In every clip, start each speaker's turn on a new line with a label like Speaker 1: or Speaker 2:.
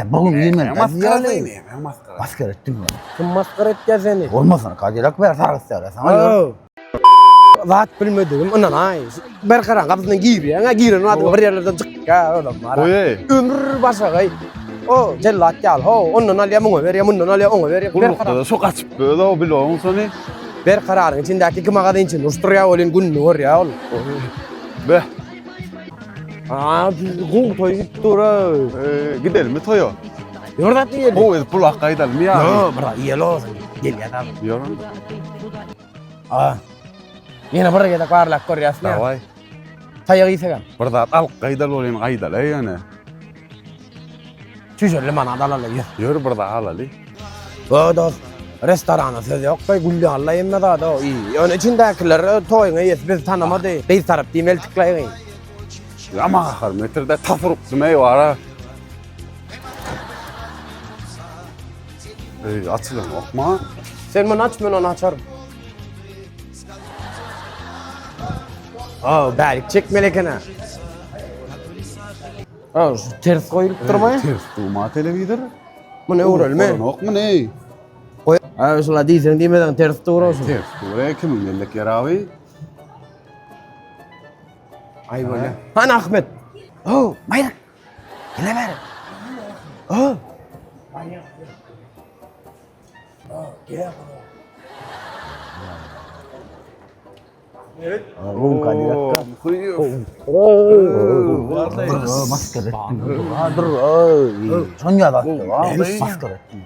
Speaker 1: Bugün yemeğe
Speaker 2: Maskara değil mi? Maskara.
Speaker 1: Maskara ettim mi?
Speaker 3: Kim maskara etken seni?
Speaker 1: Olmasın Cadillac ver sarısı sana gör.
Speaker 3: Zat bilmedim. Anan ay. Berkaran kapısından giyir ya. Giyirin adı bir yerlerden çık. Ya oğlum.
Speaker 2: Oye.
Speaker 3: Ömür başa gay. O cellat gel. O ondan al ya mı ver ya bundan al ya onu ver ya.
Speaker 2: Kulukta da sok açıp böyle o bile olsun seni.
Speaker 3: Berkararın içindeki kim ağadın için usturya olun gün var ya oğlum.
Speaker 2: Be.
Speaker 3: Gung toy gitti ora.
Speaker 2: Gidelim mi Toyo?
Speaker 3: Yordat diye.
Speaker 2: O ez bulak kaydelim ya.
Speaker 3: Yo bra iyi lo. Gel ya tamam.
Speaker 2: Yorun.
Speaker 3: Yine buraya da karlak koryasın ya.
Speaker 2: Davay.
Speaker 3: Tayağı ise
Speaker 2: Burada al kaydal olayım kaydal ey yani.
Speaker 3: Çüzürlü bana adalarla yürü.
Speaker 2: Yürü burada al Ali.
Speaker 3: O da restorana söz yok. Bay gulli Allah yemme da o iyi. Onun içindekiler toyuna yes biz tanımadı. Biz taraf değil tıklayın.
Speaker 2: Ama kahar metrede tafırıp demey var ha. Açılın okma.
Speaker 3: Sen bunu aç ben onu açarım. Berik çek melekene. Şu ters koyup durmaya.
Speaker 2: Ters durma televidir.
Speaker 3: Bu ne uğrayım mı?
Speaker 2: Yok mu ne?
Speaker 3: Şuna diysen demeden ters durursun.
Speaker 2: Ters duraya kimin geldik yer abi?
Speaker 3: Ay böyle. Hani Ahmet?
Speaker 1: Mayrak. Gele ver. Oğlum Cadillac'ka. Maskara ettim. Dur. Sonya da attı. Maskara ettim.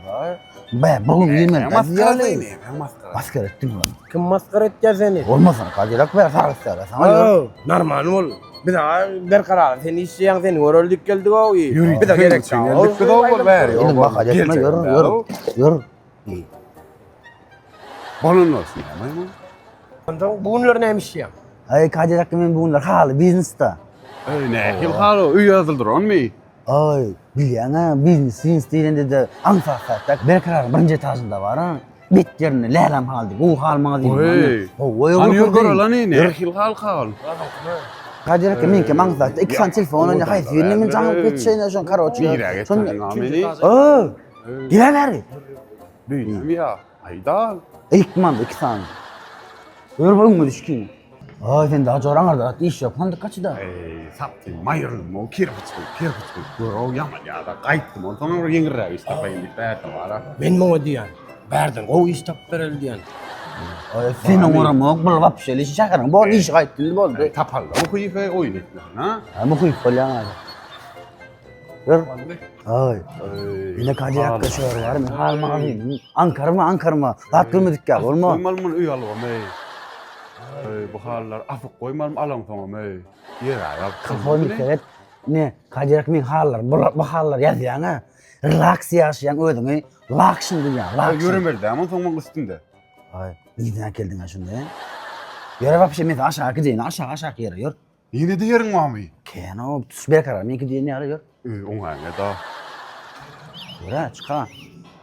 Speaker 1: Bugün yemeğe
Speaker 2: Maskara değil mi? Maskara.
Speaker 1: Maskara ettim lan.
Speaker 3: Kim maskara etken seni?
Speaker 1: Olmasın Cadillac ver sarısı sana gör.
Speaker 3: Normal ol. Bir daha berkarar. Sen işleyen seni öldük geldik o iyi.
Speaker 2: Yürü.
Speaker 3: Bir daha gerek
Speaker 2: Geldik bir daha ver.
Speaker 1: Elim bakacak mı? Yürü.
Speaker 2: Bunun olsun ama.
Speaker 3: Bugünler neymiş ya?
Speaker 1: Ay Cadillac men bunlar halı biznesda.
Speaker 2: Ne? Kim halı? Üy yazıldır on mi?
Speaker 1: Ay bilyan biznes dilinde de ansafsak berkarar birinci etajında var ha. Bit yerine lehlam haldı. Bu halma değil.
Speaker 2: Oy. Hani yürgör lan ne? Erhil hal hal.
Speaker 1: Cadillac men ki mangsakta 2 san telefonun hayt verin men canım pet şeyine şon karoç.
Speaker 2: Yine geçen ameli.
Speaker 1: Gire ver.
Speaker 2: Büyüdüm ya. Hayda.
Speaker 1: İlk man 2 san. Yorulun mu düşkün? Ay sen daha çoran da iş yok. Handı kaçıda?
Speaker 2: Saptı mayırım o kirpiç. Goro yaman ya da kayıttım. Ondan sonra yengir işte payın bir tane var.
Speaker 3: Ben bunu diyen. Berden o iş tapper diyen.
Speaker 1: Ay sen oran mı? Bu vap şeyle şakarın. Bu iş kayıttın oldu.
Speaker 2: Tapallı. O kuyufe oyun ettiler ha.
Speaker 1: Ama kuy falan abi. Dur. Ay. Yine Cadillac kaşıyor var mı? Hal mağazin. Ankara mı? Rahat görmedik ya. Olma.
Speaker 2: Koymalımın üy alıyorum ey. Bu haller afık koymalım alam tamam ey. Yer ya.
Speaker 1: Kafamı evet. Ne? Cadillac men hallar. Bu hallar yazyan ha. Relax yaşayan ödün. Laksın dünya. Laksın.
Speaker 2: Yürümerdi ama tamam üstünde.
Speaker 1: Ay. Neden geldin ha şunda? Yere vap şey mesela aşağı gidin. Aşağı yere yor.
Speaker 2: Yine de yerin mami.
Speaker 1: Keno. Tüs berkarar. Men ki diye ne arıyor?
Speaker 2: Ona ne da.
Speaker 1: Yürü çıka.